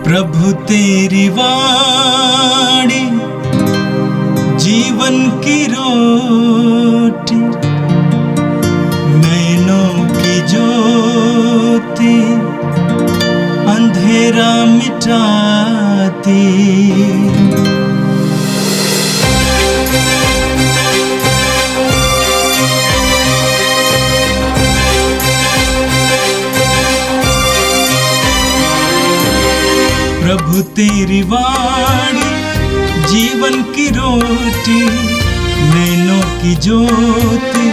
प्रभु तेरी वाणी जीवन की रोटी, नैनों की ज्योति अंधेरा मिटाती। प्रभु तेरी वाणी जीवन की रोटी, नैनों की ज्योति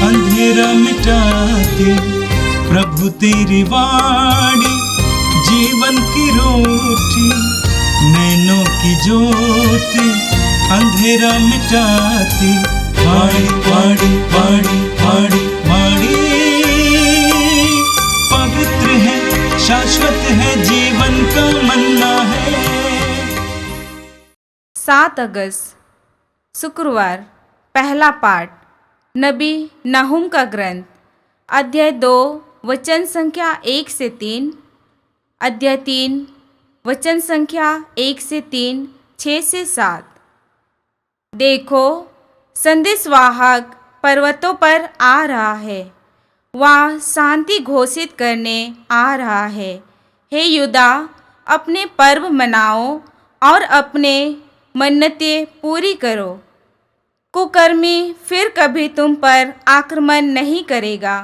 अंधेरा मिटाती। प्रभु तेरी वाणी जीवन की रोटी, नैनों की ज्योति अंधेरा मिटाती। वाणी वाणी वाणी वाणी वाणी पवित्र है, शाश्वत है, जीवन का मन्ना है। 7 अगस्त शुक्रवार। पहला पाठ नबी नाहुम का ग्रंथ, अध्याय 2 वचन संख्या 1 से 3, अध्याय 3 वचन संख्या 1 से 3, 6 से 7। देखो, संदेशवाहक पर्वतों पर आ रहा है, वह शांति घोषित करने आ रहा है। हे यहूदा, अपने पर्व मनाओ और अपने मन्नतें पूरी करो। कुकर्मी फिर कभी तुम पर आक्रमण नहीं करेगा,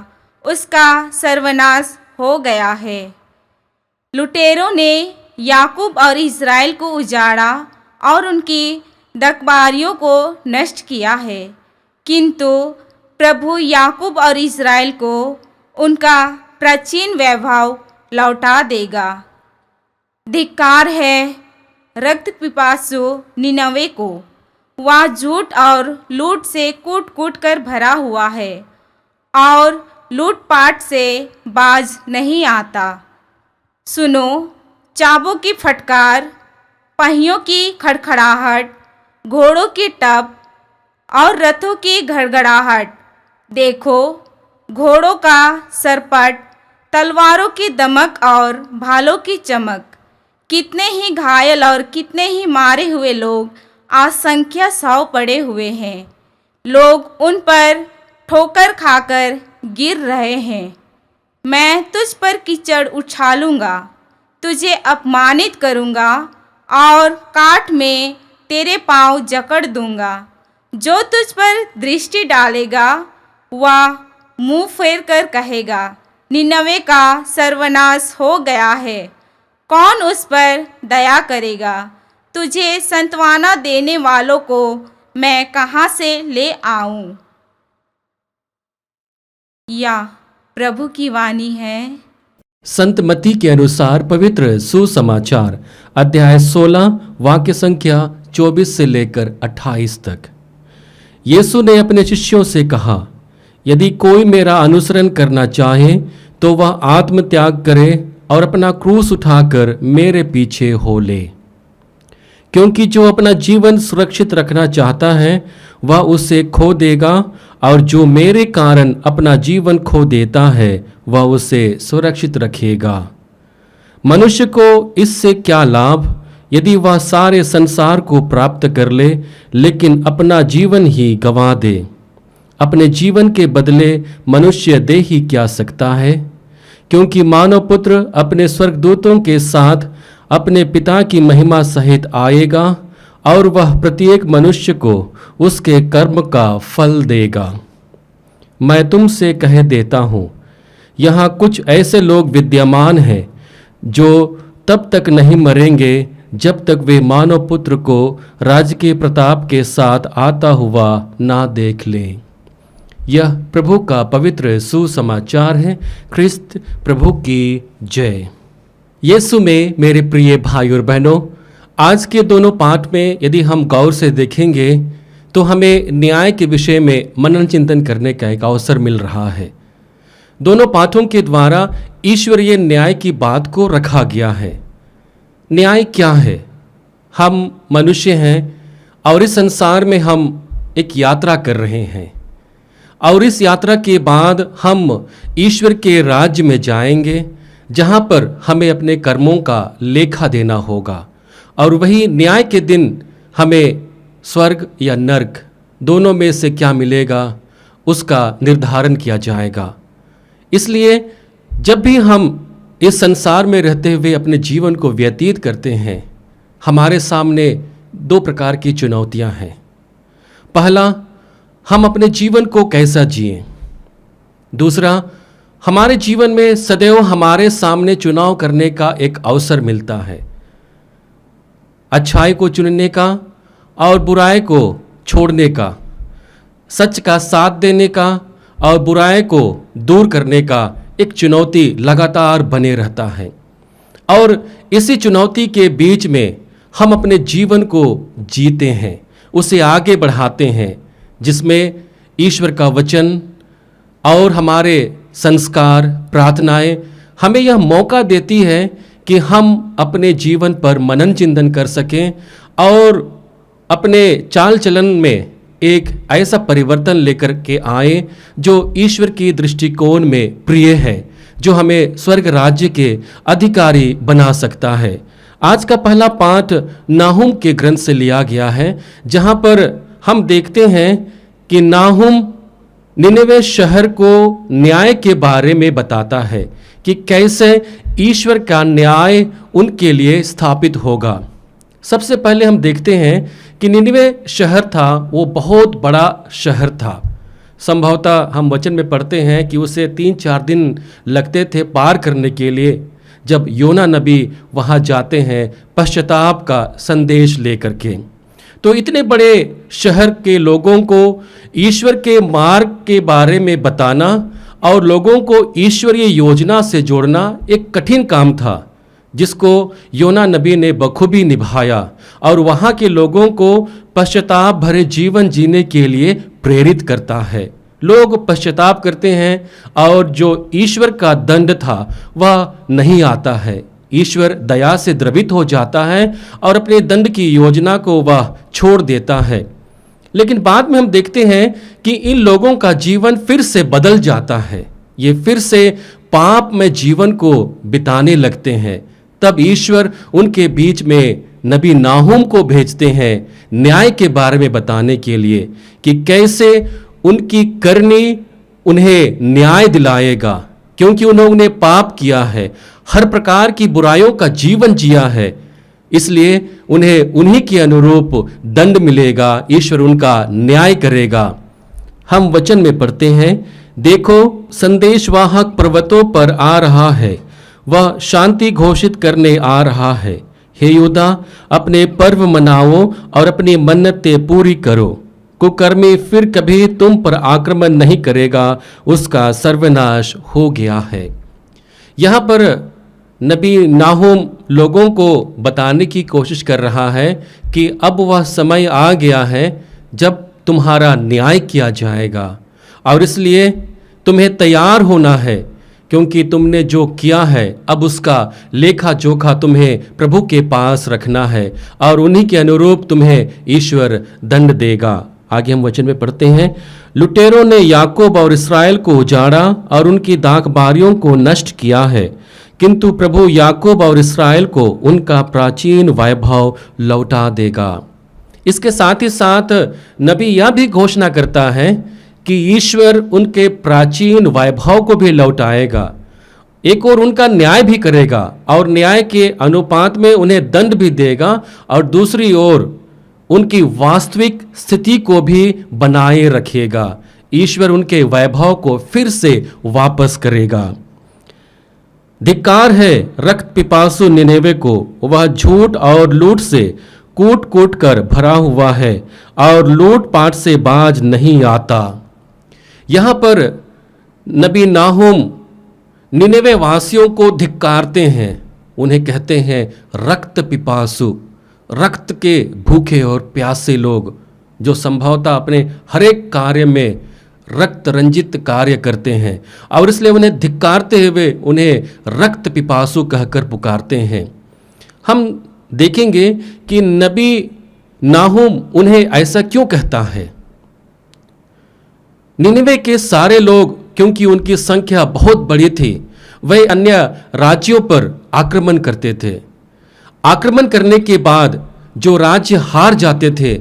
उसका सर्वनाश हो गया है। लुटेरों ने याकूब और इज़राइल को उजाड़ा और उनकी दकबारियों को नष्ट किया है, किंतु प्रभु याकूब और इज़राइल को उनका प्राचीन वैभव लौटा देगा। धिक्कार है रक्त पिपासु निनवे को, वह झूठ और लूट से कूट कूट कर भरा हुआ है और लूटपाट से बाज नहीं आता। सुनो, चाबों की फटकार, पहियों की खड़खड़ाहट, घोड़ों की टप और रथों की घड़घड़ाहट। देखो, घोड़ों का सरपट, तलवारों की दमक और भालों की चमक। कितने ही घायल और कितने ही मारे हुए लोग असंख्य 100 पड़े हुए हैं। लोग उन पर ठोकर खाकर गिर रहे हैं। मैं तुझ पर कीचड़ उछालूंगा, तुझे अपमानित करूंगा और काठ में तेरे पांव जकड़ दूंगा। जो तुझ पर दृष्टि डालेगा वह मुंह फेर कर कहेगा, निनवे का सर्वनाश हो गया है। कौन उस पर दया करेगा? तुझे सांत्वना देने वालों को मैं कहाँ से ले आऊं? या प्रभु की वाणी है। संत मत्ती के अनुसार पवित्र सुसमाचार, अध्याय 16 वाक्य संख्या 24 से लेकर 28 तक। यीशु ने अपने शिष्यों से कहा, यदि कोई मेरा अनुसरण करना चाहे तो वह आत्मत्याग करे और अपना क्रूस उठाकर मेरे पीछे हो ले। क्योंकि जो अपना जीवन सुरक्षित रखना चाहता है वह उसे खो देगा, और जो मेरे कारण अपना जीवन खो देता है वह उसे सुरक्षित रखेगा। मनुष्य को इससे क्या लाभ यदि वह सारे संसार को प्राप्त कर ले लेकिन अपना जीवन ही गंवा दे? अपने जीवन के बदले मनुष्य दे ही क्या सकता है? क्योंकि मानव पुत्र अपने स्वर्गदूतों के साथ अपने पिता की महिमा सहित आएगा और वह प्रत्येक मनुष्य को उसके कर्म का फल देगा। मैं तुमसे कह देता हूँ, यहाँ कुछ ऐसे लोग विद्यमान हैं जो तब तक नहीं मरेंगे जब तक वे मानव पुत्र को राजकीय प्रताप के साथ आता हुआ ना देख लें। यह प्रभु का पवित्र सुसमाचार है। ख्रिस्त प्रभु की जय। यीशु में मेरे प्रिय भाई और बहनों, आज के दोनों पाठ में यदि हम गौर से देखेंगे तो हमें न्याय के विषय में मनन चिंतन करने का एक अवसर मिल रहा है। दोनों पाठों के द्वारा ईश्वरीय न्याय की बात को रखा गया है। न्याय क्या है? हम मनुष्य हैं और इस संसार में हम एक यात्रा कर रहे हैं, और इस यात्रा के बाद हम ईश्वर के राज्य में जाएंगे जहां पर हमें अपने कर्मों का लेखा देना होगा, और वही न्याय के दिन हमें स्वर्ग या नर्क दोनों में से क्या मिलेगा उसका निर्धारण किया जाएगा। इसलिए जब भी हम इस संसार में रहते हुए अपने जीवन को व्यतीत करते हैं, हमारे सामने दो प्रकार की चुनौतियां हैं। पहला, हम अपने जीवन को कैसा जिएं। दूसरा, हमारे जीवन में सदैव हमारे सामने चुनाव करने का एक अवसर मिलता है, अच्छाई को चुनने का और बुराई को छोड़ने का, सच का साथ देने का और बुराई को दूर करने का एक चुनौती लगातार बने रहता है। और इसी चुनौती के बीच में हम अपने जीवन को जीते हैं, उसे आगे बढ़ाते हैं, जिसमें ईश्वर का वचन और हमारे संस्कार, प्रार्थनाएं हमें यह मौका देती है कि हम अपने जीवन पर मनन चिंतन कर सकें और अपने चाल चलन में एक ऐसा परिवर्तन लेकर के आए जो ईश्वर की दृष्टिकोण में प्रिय है, जो हमें स्वर्ग राज्य के अधिकारी बना सकता है। आज का पहला पाठ नाहुम के ग्रंथ से लिया गया है, जहां पर हम देखते हैं कि नाहुम निनेवे शहर को न्याय के बारे में बताता है कि कैसे ईश्वर का न्याय उनके लिए स्थापित होगा। सबसे पहले हम देखते हैं कि निनेवे शहर था, वो बहुत बड़ा शहर था। संभवतः हम वचन में पढ़ते हैं कि उसे 3-4 दिन लगते थे पार करने के लिए, जब योना नबी वहाँ जाते हैं पश्चाताप का संदेश लेकर के। तो इतने बड़े शहर के लोगों को ईश्वर के मार्ग के बारे में बताना और लोगों को ईश्वरीय योजना से जोड़ना एक कठिन काम था, जिसको योना नबी ने बखूबी निभाया और वहाँ के लोगों को पश्चाताप भरे जीवन जीने के लिए प्रेरित करता है। लोग पश्चाताप करते हैं और जो ईश्वर का दंड था वह नहीं आता है। ईश्वर दया से द्रवित हो जाता है और अपने दंड की योजना को वह छोड़ देता है। लेकिन बाद में हम देखते हैं कि इन लोगों का जीवन फिर से बदल जाता है, ये फिर से पाप में जीवन को बिताने लगते हैं। तब ईश्वर उनके बीच में नबी नाहुम को भेजते हैं न्याय के बारे में बताने के लिए कि कैसे उनकी करनी उन्हें न्याय दिलाएगा, क्योंकि उन्होंने पाप किया है, हर प्रकार की बुराइयों का जीवन जिया है, इसलिए उन्हें उन्हीं के अनुरूप दंड मिलेगा, ईश्वर उनका न्याय करेगा। हम वचन में पढ़ते हैं, देखो संदेशवाहक पर्वतों पर आ रहा है, वह शांति घोषित करने आ रहा है। हे यहूदा, अपने पर्व मनाओ और अपनी मन्नतें पूरी करो। कुकर्मी फिर कभी तुम पर आक्रमण नहीं करेगा, उसका सर्वनाश हो गया है। यहाँ पर नबी नाहुम लोगों को बताने की कोशिश कर रहा है कि अब वह समय आ गया है जब तुम्हारा न्याय किया जाएगा, और इसलिए तुम्हें तैयार होना है, क्योंकि तुमने जो किया है अब उसका लेखा जोखा तुम्हें प्रभु के पास रखना है और उन्हीं के अनुरूप तुम्हें ईश्वर दंड देगा। आगे हम वचन में पढ़ते हैं, लुटेरों ने याकूब और इस्राएल को उजाड़ा और उनकी दाखबारियों को नष्ट किया है, किंतु प्रभु याकूब और इस्राएल को उनका प्राचीन वैभव लौटा देगा। इसके साथ ही साथ नबी यह भी घोषणा करता है कि ईश्वर उनके प्राचीन वैभव को भी लौटाएगा, एक और उनका न्याय भी करेगा और न्याय के अनुपात में उन्हें दंड भी देगा, और दूसरी ओर उनकी वास्तविक स्थिति को भी बनाए रखेगा। ईश्वर उनके वैभव को फिर से वापस करेगा। धिक्कार है रक्त पिपासु निनेवे को, वह झूठ और लूट से कूट कूट कर भरा हुआ है और लूट पाट से बाज नहीं आता। यहाँ पर नबी नाहुम निनेवे वासियों को धिक्कारते हैं, उन्हें कहते हैं रक्त पिपासु, रक्त के भूखे और प्यासे लोग, जो संभवतः अपने हर एक कार्य में रक्त रंजित कार्य करते हैं, और इसलिए उन्हें धिक्कारते हुए उन्हें रक्त पिपासु कहकर पुकारते हैं। हम देखेंगे कि नबी नाहुम उन्हें ऐसा क्यों कहता है। निनेवे के सारे लोग, क्योंकि उनकी संख्या बहुत बड़ी थी, वे अन्य राज्यों पर आक्रमण करते थे। आक्रमण करने के बाद जो राज्य हार जाते थे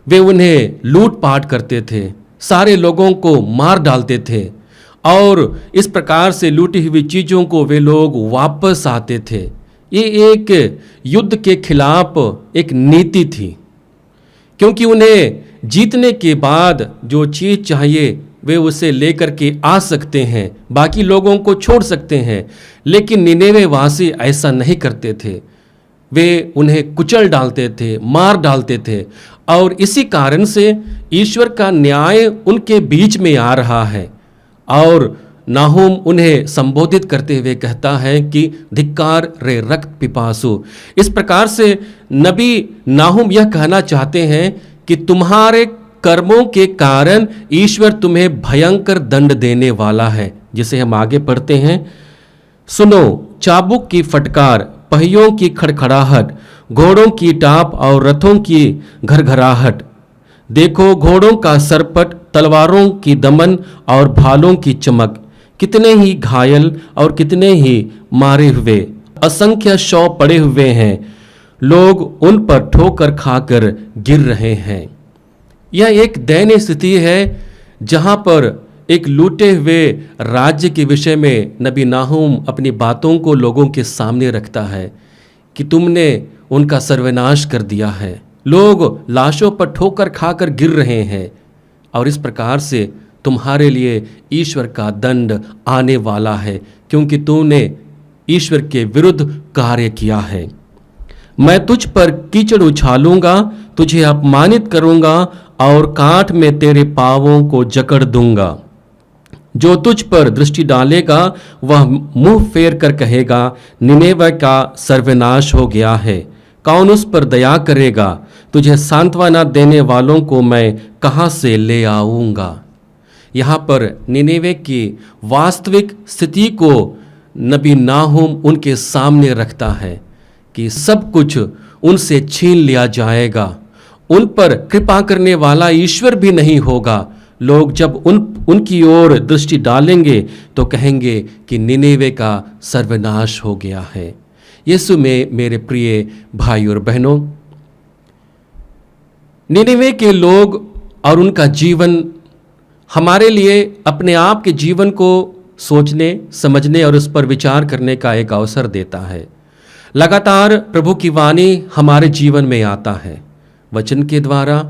वे उन्हें लूटपाट करते थे, सारे लोगों को मार डालते थे और इस प्रकार से लूटी हुई चीज़ों को वे लोग वापस आते थे। ये एक युद्ध के खिलाफ एक नीति थी, क्योंकि उन्हें जीतने के बाद जो चीज़ चाहिए वे उसे लेकर के आ सकते हैं, बाकी लोगों को छोड़ सकते हैं। लेकिन निनेवे वासी ऐसा नहीं करते थे, वे उन्हें कुचल डालते थे, मार डालते थे और इसी कारण से ईश्वर का न्याय उनके बीच में आ रहा है। और नाहुम उन्हें संबोधित करते हुए कहता है कि धिक्कार रे रक्त पिपासु। इस प्रकार से नबी नाहुम यह कहना चाहते हैं कि तुम्हारे कर्मों के कारण ईश्वर तुम्हें भयंकर दंड देने वाला है। जिसे हम आगे पढ़ते हैं, सुनो चाबुक की फटकार, पहियों की खड़खड़ाहट, घोड़ों की टाप और रथों की घरघराहट। देखो घोड़ों का सरपट, तलवारों की दमन और भालों की चमक। कितने ही घायल और कितने ही मारे हुए, असंख्य शव पड़े हुए हैं, लोग उन पर ठोकर खाकर गिर रहे हैं। यह एक दयनीय स्थिति है जहां पर एक लूटे हुए राज्य के विषय में नबी नाहुम अपनी बातों को लोगों के सामने रखता है कि तुमने उनका सर्वनाश कर दिया है, लोग लाशों पर ठोकर खाकर गिर रहे हैं और इस प्रकार से तुम्हारे लिए ईश्वर का दंड आने वाला है, क्योंकि तुमने ईश्वर के विरुद्ध कार्य किया है। मैं तुझ पर कीचड़ उछालूंगा, तुझे अपमानित करूंगा और काठ में तेरे पांवों को जकड़ दूंगा। जो तुझ पर दृष्टि डालेगा वह मुंह फेर कर कहेगा, निनेवे का सर्वनाश हो गया है। कौन उस पर दया करेगा? तुझे सांत्वना देने वालों को मैं कहाँ से ले आऊँगा। यहाँ पर निनेवे की वास्तविक स्थिति को नबी नाहुम उनके सामने रखता है कि सब कुछ उनसे छीन लिया जाएगा, उन पर कृपा करने वाला ईश्वर भी नहीं होगा। लोग जब उनकी ओर दृष्टि डालेंगे तो कहेंगे कि निनेवे का सर्वनाश हो गया है। यीशु में मेरे प्रिय भाई और बहनों, निनेवे के लोग और उनका जीवन हमारे लिए अपने आप के जीवन को सोचने, समझने और उस पर विचार करने का एक अवसर देता है। लगातार प्रभु की वाणी हमारे जीवन में आता है, वचन के द्वारा,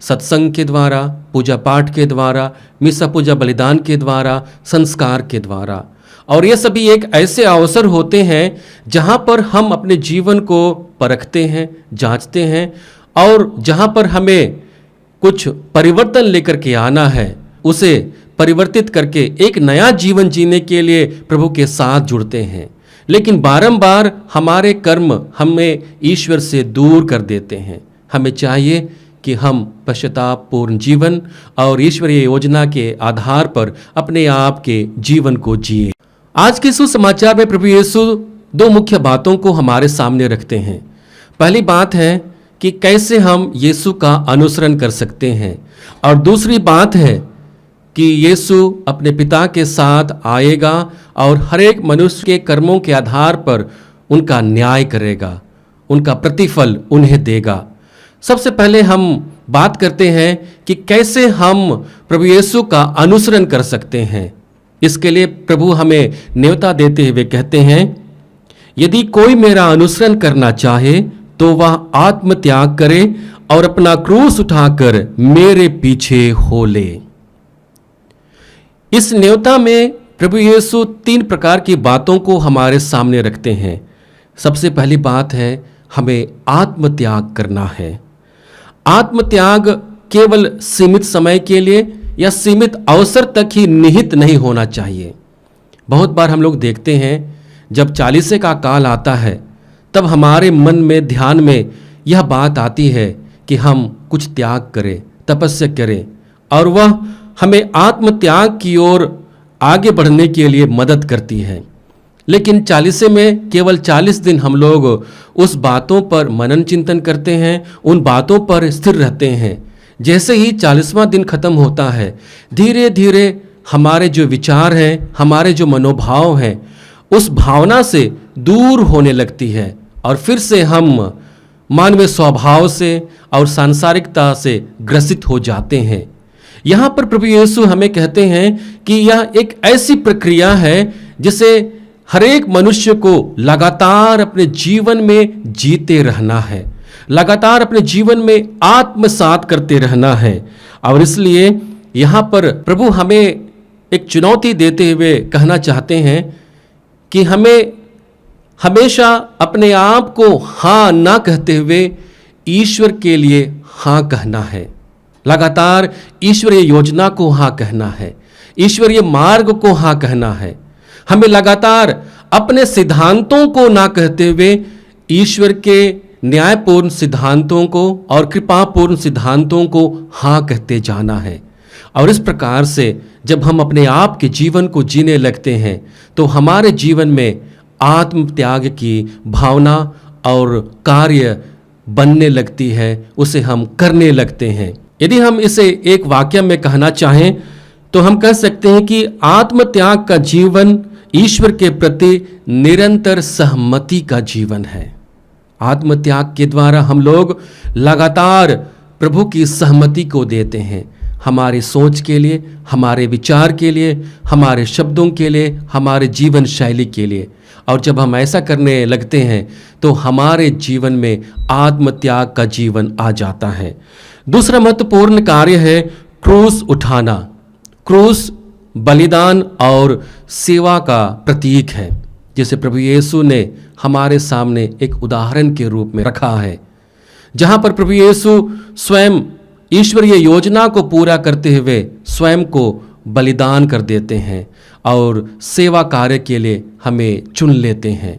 सत्संग के द्वारा, पूजा पाठ के द्वारा, मिसा पूजा बलिदान के द्वारा, संस्कार के द्वारा। और ये सभी एक ऐसे अवसर होते हैं जहाँ पर हम अपने जीवन को परखते हैं, जांचते हैं और जहाँ पर हमें कुछ परिवर्तन लेकर के आना है, उसे परिवर्तित करके एक नया जीवन जीने के लिए प्रभु के साथ जुड़ते हैं। लेकिन बारंबार हमारे कर्म हमें ईश्वर से दूर कर देते हैं। हमें चाहिए कि हम पश्चातापपूर्ण जीवन और ईश्वरीय योजना के आधार पर अपने आप के जीवन को जिए। आज के सुसमाचार में प्रभु यीशु दो मुख्य बातों को हमारे सामने रखते हैं। पहली बात है कि कैसे हम यीशु का अनुसरण कर सकते हैं और दूसरी बात है कि यीशु अपने पिता के साथ आएगा और हर एक मनुष्य के कर्मों के आधार पर उनका न्याय करेगा, उनका प्रतिफल उन्हें देगा। सबसे पहले हम बात करते हैं कि कैसे हम प्रभु यीशु का अनुसरण कर सकते हैं। इसके लिए प्रभु हमें न्योता देते हुए कहते हैं, यदि कोई मेरा अनुसरण करना चाहे तो वह आत्मत्याग करे और अपना क्रूस उठाकर मेरे पीछे हो ले। इस न्योता में प्रभु यीशु 3 प्रकार की बातों को हमारे सामने रखते हैं। सबसे पहली बात है, हमें आत्मत्याग करना है। आत्मत्याग केवल सीमित समय के लिए या सीमित अवसर तक ही निहित नहीं होना चाहिए। बहुत बार हम लोग देखते हैं जब चालीसे का काल आता है तब हमारे मन में, ध्यान में यह बात आती है कि हम कुछ त्याग करें, तपस्या करें और वह हमें आत्मत्याग की ओर आगे बढ़ने के लिए मदद करती है। लेकिन चालीसे में केवल 40 दिन हम लोग उस बातों पर मनन चिंतन करते हैं, उन बातों पर स्थिर रहते हैं। जैसे ही 40वां दिन खत्म होता है, धीरे धीरे हमारे जो विचार हैं, हमारे जो मनोभाव हैं, उस भावना से दूर होने लगती है और फिर से हम मानवीय स्वभाव से और सांसारिकता से ग्रसित हो जाते हैं। यहाँ पर प्रभु यीशु हमें कहते हैं कि यह एक ऐसी प्रक्रिया है जिसे हर एक मनुष्य को लगातार अपने जीवन में जीते रहना है, लगातार अपने जीवन में आत्मसात करते रहना है। और इसलिए यहाँ पर प्रभु हमें एक चुनौती देते हुए कहना चाहते हैं कि हमें हमेशा अपने आप को हाँ ना कहते हुए ईश्वर के लिए हाँ कहना है, लगातार ईश्वरीय योजना को हाँ कहना है, ईश्वरीय मार्ग को हाँ कहना है। हमें लगातार अपने सिद्धांतों को ना कहते हुए ईश्वर के न्यायपूर्ण सिद्धांतों को और कृपापूर्ण सिद्धांतों को हाँ कहते जाना है। और इस प्रकार से जब हम अपने आप के जीवन को जीने लगते हैं तो हमारे जीवन में आत्म त्याग की भावना और कार्य बनने लगती है, उसे हम करने लगते हैं। यदि हम इसे एक वाक्य में कहना चाहें तो हम कह सकते हैं कि आत्म त्याग का जीवन ईश्वर के प्रति निरंतर सहमति का जीवन है। आत्म त्याग के द्वारा हम लोग लगातार प्रभु की सहमति को देते हैं, हमारी सोच के लिए, हमारे विचार के लिए, हमारे शब्दों के लिए, हमारे जीवन शैली के लिए। और जब हम ऐसा करने लगते हैं तो हमारे जीवन में आत्म त्याग का जीवन आ जाता है। दूसरा महत्वपूर्ण कार्य है क्रूस उठाना। क्रूस बलिदान और सेवा का प्रतीक है, जिसे प्रभु यीशु ने हमारे सामने एक उदाहरण के रूप में रखा है, जहां पर प्रभु यीशु स्वयं ईश्वरीय योजना को पूरा करते हुए स्वयं को बलिदान कर देते हैं और सेवा कार्य के लिए हमें चुन लेते हैं।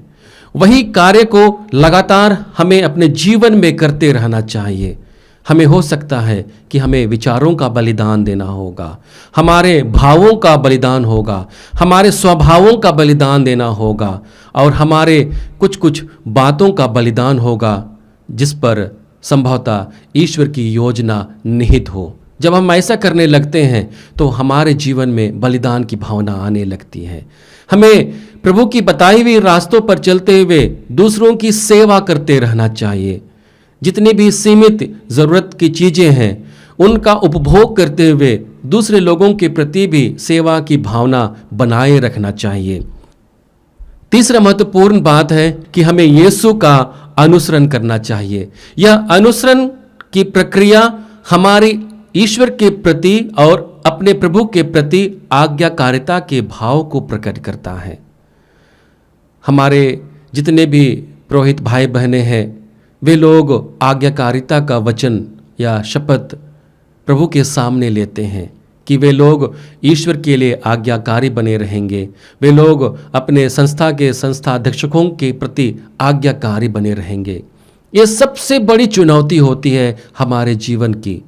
वही कार्य को लगातार हमें अपने जीवन में करते रहना चाहिए। हमें हो सकता है कि हमें विचारों का बलिदान देना होगा, हमारे भावों का बलिदान होगा, हमारे स्वभावों का बलिदान देना होगा और हमारे कुछ बातों का बलिदान होगा जिस पर संभवतः ईश्वर की योजना निहित हो। जब हम ऐसा करने लगते हैं तो हमारे जीवन में बलिदान की भावना आने लगती है। हमें प्रभु की बताई हुई रास्तों पर चलते हुए दूसरों की सेवा करते रहना चाहिए। जितनी भी सीमित ज़रूरत की चीज़ें हैं उनका उपभोग करते हुए दूसरे लोगों के प्रति भी सेवा की भावना बनाए रखना चाहिए। तीसरा महत्वपूर्ण बात है कि हमें यीशु का अनुसरण करना चाहिए। यह अनुसरण की प्रक्रिया हमारी ईश्वर के प्रति और अपने प्रभु के प्रति आज्ञाकारिता के भाव को प्रकट करता है। हमारे जितने भी पुरोहित भाई बहनें हैं वे लोग आज्ञाकारिता का वचन या शपथ प्रभु के सामने लेते हैं कि वे लोग ईश्वर के लिए आज्ञाकारी बने रहेंगे। वे लोग अपने संस्था के संस्थाध्यक्षों के प्रति आज्ञाकारी बने रहेंगे। ये सबसे बड़ी चुनौती होती है हमारे जीवन की,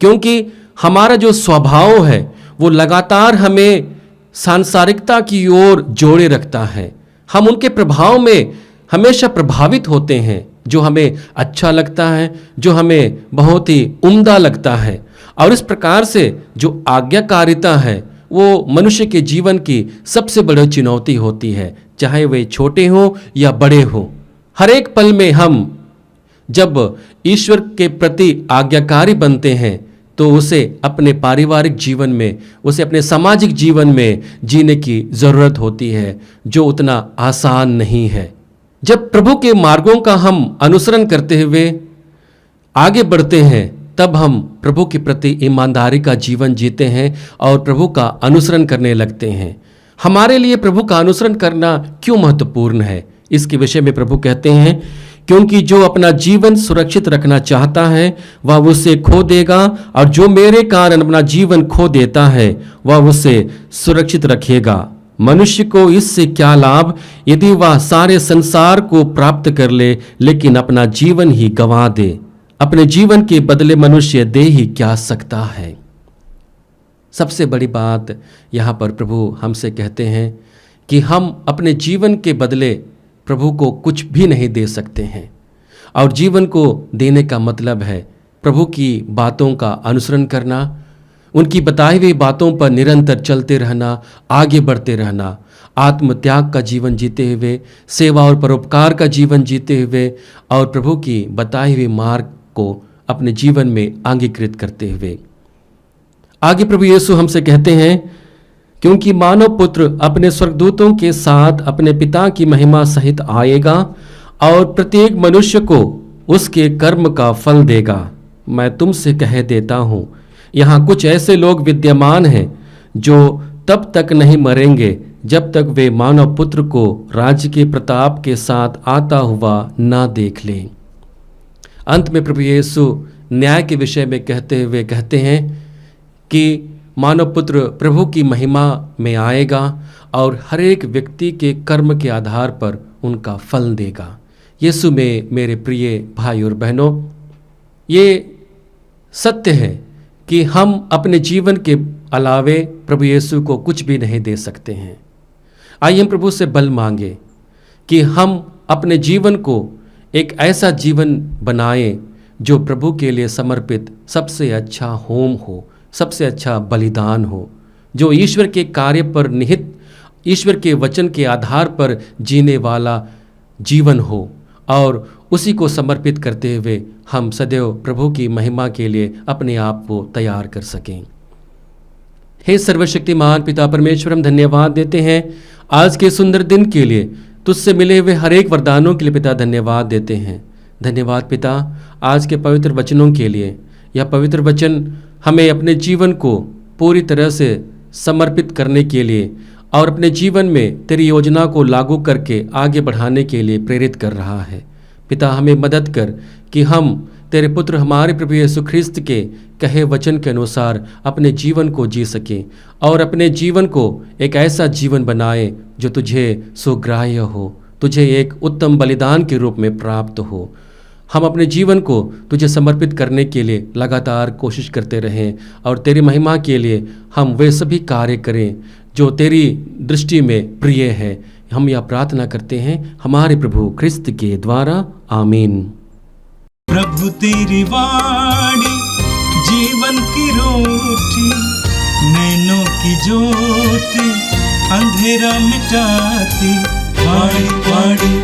क्योंकि हमारा जो स्वभाव है वो लगातार हमें सांसारिकता की ओर जोड़े रखता है। हम उनके प्रभाव में हमेशा प्रभावित होते हैं। जो हमें अच्छा लगता है, जो हमें बहुत ही उम्दा लगता है, और इस प्रकार से जो आज्ञाकारिता है वो मनुष्य के जीवन की सबसे बड़ी चुनौती होती है, चाहे वे छोटे हों या बड़े हों। हर एक पल में हम जब ईश्वर के प्रति आज्ञाकारी बनते हैं तो उसे अपने पारिवारिक जीवन में, उसे अपने सामाजिक जीवन में जीने की ज़रूरत होती है, जो उतना आसान नहीं है। जब प्रभु के मार्गों का हम अनुसरण करते हुए आगे बढ़ते हैं तब हम प्रभु के प्रति ईमानदारी का जीवन जीते हैं और प्रभु का अनुसरण करने लगते हैं। हमारे लिए प्रभु का अनुसरण करना क्यों महत्वपूर्ण है, इसके विषय में प्रभु कहते हैं, क्योंकि जो अपना जीवन सुरक्षित रखना चाहता है वह उसे खो देगा, और जो मेरे कारण अपना जीवन खो देता है वह उसे सुरक्षित रखेगा। मनुष्य को इससे क्या लाभ यदि वह सारे संसार को प्राप्त कर ले लेकिन अपना जीवन ही गंवा दे। अपने जीवन के बदले मनुष्य दे ही क्या सकता है। सबसे बड़ी बात यहाँ पर प्रभु हमसे कहते हैं कि हम अपने जीवन के बदले प्रभु को कुछ भी नहीं दे सकते हैं, और जीवन को देने का मतलब है प्रभु की बातों का अनुसरण करना, उनकी बताई हुई बातों पर निरंतर चलते रहना, आगे बढ़ते रहना, आत्मत्याग का जीवन जीते हुए, सेवा और परोपकार का जीवन जीते हुए और प्रभु की बताई हुई मार्ग को अपने जीवन में अंगीकृत करते हुए। आगे प्रभु यीशु हमसे कहते हैं, क्योंकि मानव पुत्र अपने स्वर्गदूतों के साथ अपने पिता की महिमा सहित आएगा और प्रत्येक मनुष्य को उसके कर्म का फल देगा। मैं तुमसे कह देता हूँ, यहाँ कुछ ऐसे लोग विद्यमान हैं जो तब तक नहीं मरेंगे जब तक वे मानव पुत्र को राज्य के प्रताप के साथ आता हुआ ना देख लें। अंत में प्रभु यीशु न्याय के विषय में कहते हुए कहते हैं कि मानव पुत्र प्रभु की महिमा में आएगा और हर एक व्यक्ति के कर्म के आधार पर उनका फल देगा। यीशु में मेरे प्रिय भाई और बहनों, ये सत्य है कि हम अपने जीवन के अलावे प्रभु यीशु को कुछ भी नहीं दे सकते हैं। आइए हम प्रभु से बल मांगे कि हम अपने जीवन को एक ऐसा जीवन बनाएं जो प्रभु के लिए समर्पित सबसे अच्छा होम हो, सबसे अच्छा बलिदान हो, जो ईश्वर के कार्य पर निहित, ईश्वर के वचन के आधार पर जीने वाला जीवन हो और उसी को समर्पित करते हुए हम सदैव प्रभु की महिमा के लिए अपने आप को तैयार कर सकें। हे सर्वशक्तिमान पिता परमेश्वर, हम धन्यवाद देते हैं आज के सुंदर दिन के लिए, तुझसे मिले हुए हर एक वरदानों के लिए पिता धन्यवाद देते हैं। धन्यवाद पिता आज के पवित्र वचनों के लिए। यह पवित्र वचन हमें अपने जीवन को पूरी तरह से समर्पित करने के लिए और अपने जीवन में तेरी योजना को लागू करके आगे बढ़ाने के लिए प्रेरित कर रहा है। पिता हमें मदद कर कि हम तेरे पुत्र हमारे प्रभु यीशु ख्रिस्त के कहे वचन के अनुसार अपने जीवन को जी सकें और अपने जीवन को एक ऐसा जीवन बनाए जो तुझे सुग्राह्य हो, तुझे एक उत्तम बलिदान के रूप में प्राप्त हो। हम अपने जीवन को तुझे समर्पित करने के लिए लगातार कोशिश करते रहें और तेरी महिमा के लिए हम वे सभी कार्य करें जो तेरी दृष्टि में प्रिय है। हम यह प्रार्थना करते हैं हमारे प्रभु ख्रिस्त के द्वारा, आमीन। प्रभु तेरी वाणी जीवन की रोटी, नैनों की ज्योति अंधेरा मिटाती, वाणी वाणी